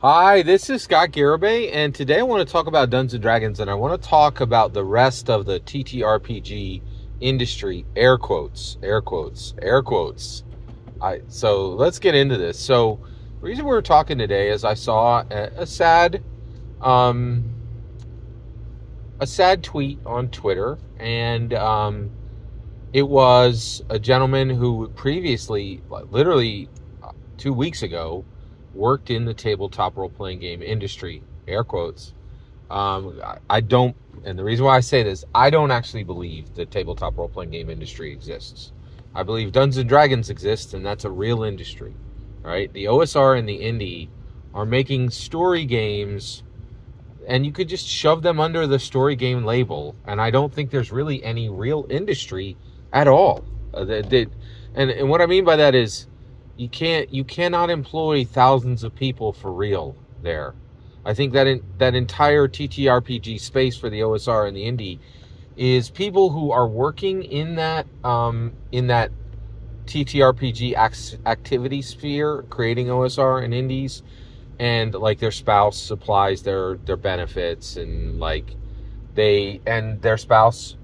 Hi, this is Scott Garibay, and today I want to talk about Dungeons & Dragons, and I want to talk about the rest of the TTRPG industry, air quotes, air quotes, air quotes. So let's get into this. So the reason we're talking today is I saw a sad tweet on Twitter, and it was a gentleman who previously, literally 2 weeks ago, worked in the tabletop role-playing game industry, air quotes. I don't, and the reason why I say this, I don't actually believe the tabletop role-playing game industry exists. I believe Dungeons & Dragons exists, and that's a real industry, right? The OSR and the indie are making story games, and you could just shove them under the story game label, and I don't think there's really any real industry at all. And what I mean by that is, you cannot employ thousands of people for real there. I think that that entire TTRPG space for the OSR and the indie is people who are working in that TTRPG activity sphere, creating OSR and indies, and like their spouse supplies their benefits, and their spouse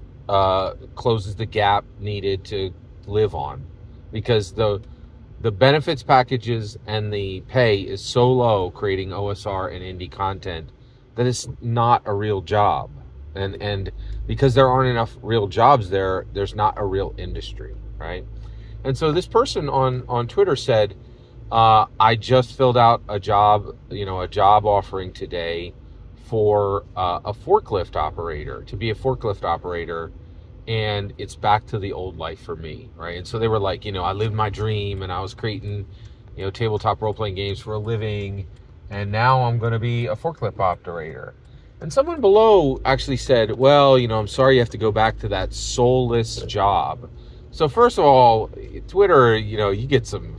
closes the gap needed to live on, because the benefits packages and the pay is so low creating OSR and indie content that it's not a real job. And because there aren't enough real jobs there's not a real industry, right? And so this person on Twitter said, I just filled out a job offering today for a forklift operator, to be a forklift operator, and it's back to the old life for me, right? And so they were like, I lived my dream, and I was creating, tabletop role-playing games for a living, and now I'm going to be a forklift operator. And someone below actually said, well, I'm sorry you have to go back to that soulless job. So first of all, Twitter, you get some...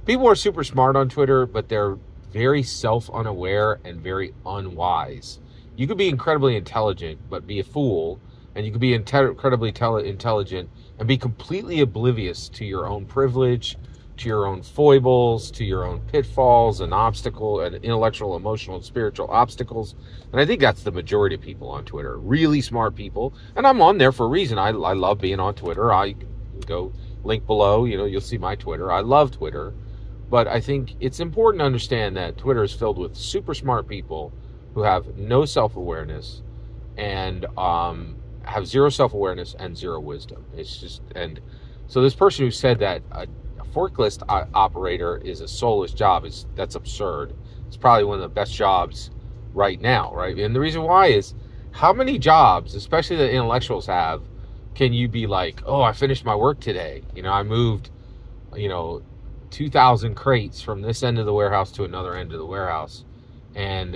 People are super smart on Twitter, but they're very self-unaware and very unwise. You could be incredibly intelligent, but be a fool, and you could be incredibly intelligent and be completely oblivious to your own privilege, to your own foibles, to your own pitfalls and intellectual, emotional, and spiritual obstacles. And I think that's the majority of people on Twitter, really smart people. And I'm on there for a reason. I love being on Twitter. I go link below, you'll see my Twitter. I love Twitter. But I think it's important to understand that Twitter is filled with super smart people who have no self-awareness and have zero self-awareness and zero wisdom. It's just, and so this person who said that a forklift operator is a soulless job, that's absurd. It's probably one of the best jobs right now, right? And the reason why is, how many jobs, especially the intellectuals have, can you be like, oh, I finished my work today. I moved, 2,000 crates from this end of the warehouse to another end of the warehouse. And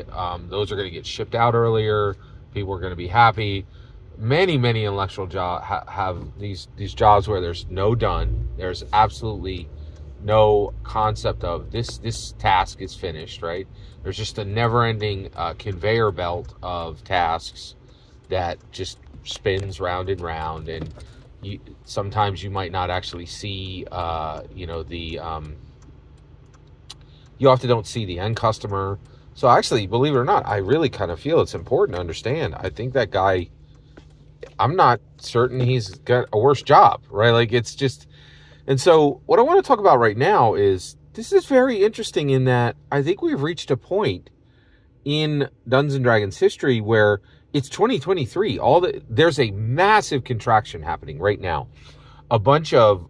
those are going to get shipped out earlier. People are going to be happy. Many intellectual jobs have these jobs where there's no done. There's absolutely no concept of this task is finished, right? There's just a never-ending conveyor belt of tasks that just spins round and round, and sometimes you might not actually see, you often don't see the end customer. So actually, believe it or not, I really kind of feel it's important to understand. I think that guy, I'm not certain he's got a worse job, right? Like, it's just, and so what I want to talk about right now is, this is very interesting in that I think we've reached a point in Dungeons & Dragons history where it's 2023. There's a massive contraction happening right now. A bunch of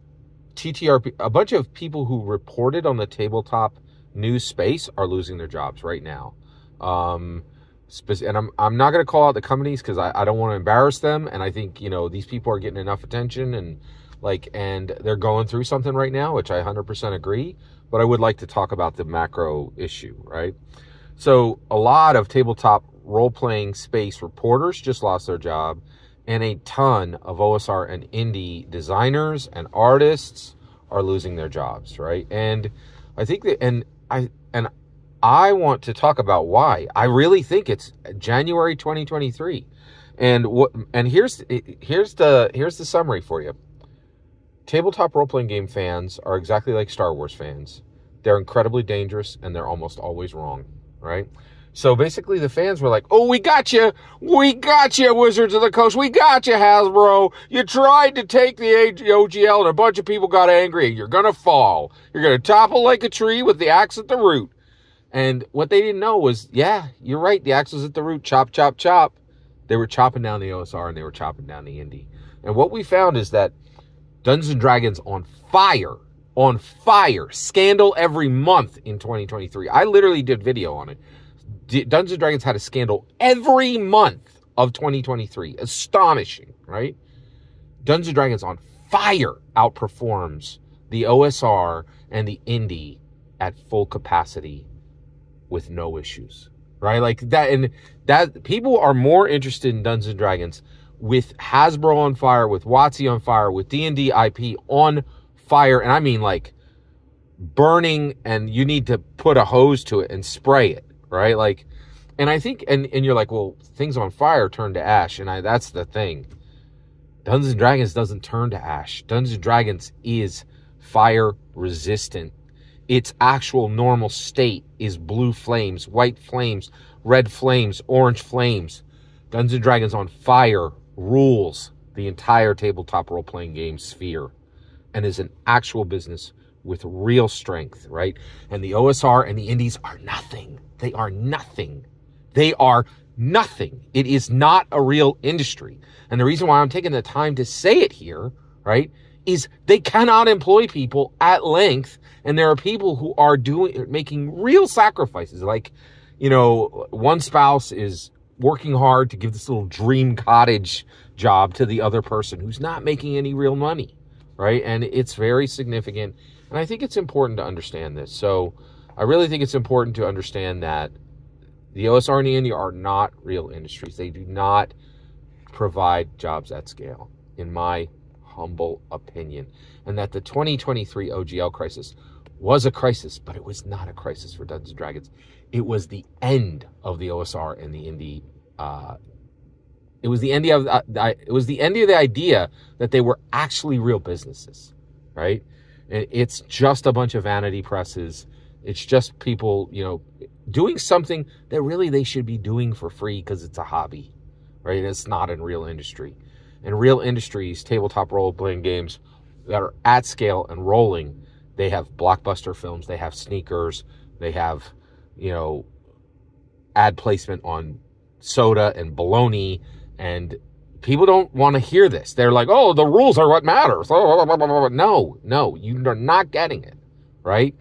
people who reported on the tabletop news space are losing their jobs right now. And I'm not going to call out the companies because I don't want to embarrass them. And I think, these people are getting enough attention and they're going through something right now, which I 100% agree. But I would like to talk about the macro issue, right? So a lot of tabletop role-playing space reporters just lost their job, and a ton of OSR and indie designers and artists are losing their jobs, right? And I think that, I want to talk about why. I really think it's January 2023. And here's the summary for you. Tabletop role-playing game fans are exactly like Star Wars fans. They're incredibly dangerous, and they're almost always wrong. right? So basically the fans were like, oh, we got you, Wizards of the Coast, we got you, Hasbro. You tried to take the OGL and a bunch of people got angry. You're going to fall. You're going to topple like a tree with the axe at the root. And what they didn't know was, yeah, you're right, the axe was at the root, chop, chop, chop. They were chopping down the OSR and they were chopping down the indie. And what we found is that Dungeons & Dragons on fire, scandal every month in 2023. I literally did video on it. Dungeons & Dragons had a scandal every month of 2023. Astonishing, right? Dungeons & Dragons on fire outperforms the OSR and the indie at full capacity with no issues, right? Like that, and that people are more interested in Dungeons & Dragons with Hasbro on fire, with WotC on fire, with D&D IP on fire, and I mean like burning, and you need to put a hose to it and spray it, right? Like, and I think, and you're like, well, things on fire turn to ash, and that's the thing. Dungeons & Dragons doesn't turn to ash. Dungeons & Dragons is fire resistant. Its actual normal state is blue flames, white flames, red flames, orange flames. Dungeons & Dragons on fire rules the entire tabletop role-playing game sphere and is an actual business with real strength, right? And the OSR and the indies are nothing. They are nothing. They are nothing. It is not a real industry. And the reason why I'm taking the time to say it here, right, is they cannot employ people at length. And there are people who are making real sacrifices. Like, you know, one spouse is working hard to give this little dream cottage job to the other person who's not making any real money, right? And it's very significant. And I think it's important to understand this. So I really think it's important to understand that the OSR and the indie are not real industries. They do not provide jobs at scale, in my humble opinion. And that the 2023 OGL crisis was a crisis, but it was not a crisis for Dungeons & Dragons. It was the end of the OSR and the indie. It was the end of the idea that they were actually real businesses, right? And it's just a bunch of vanity presses. It's just people, you know, doing something that really they should be doing for free because it's a hobby, right? It's not in real industry. In real industries, tabletop role-playing games that are at scale and rolling, they have blockbuster films, they have sneakers, they have, you know, ad placement on soda and bologna, and people don't want to hear this. They're like, oh, the rules are what matters. No, you're not getting it, right?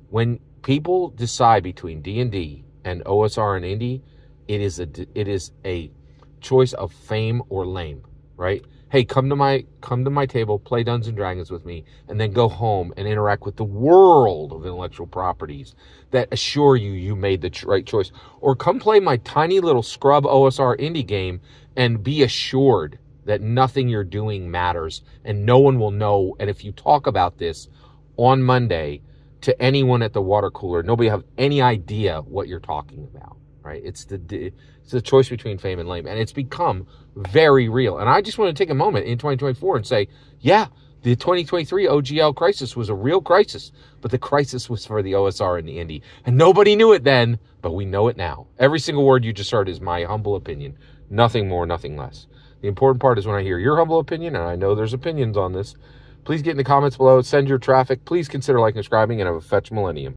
When people decide between D&D and OSR and indie, it is a choice of fame or lame, right? Hey, come to my table, play Dungeons & Dragons with me, and then go home and interact with the world of intellectual properties that assure you made the right choice. Or come play my tiny little scrub OSR indie game and be assured that nothing you're doing matters and no one will know. And if you talk about this on Monday to anyone at the water cooler, nobody will have any idea what you're talking about, right? It's the choice between fame and lame, and it's become very real. And I just want to take a moment in 2024 and say, yeah, the 2023 OGL crisis was a real crisis, but the crisis was for the OSR and the indie. And nobody knew it then, but we know it now. Every single word you just heard is my humble opinion. Nothing more, nothing less. The important part is when I hear your humble opinion, and I know there's opinions on this, please get in the comments below, send your traffic, please consider liking and subscribing, and have a fetch millennium.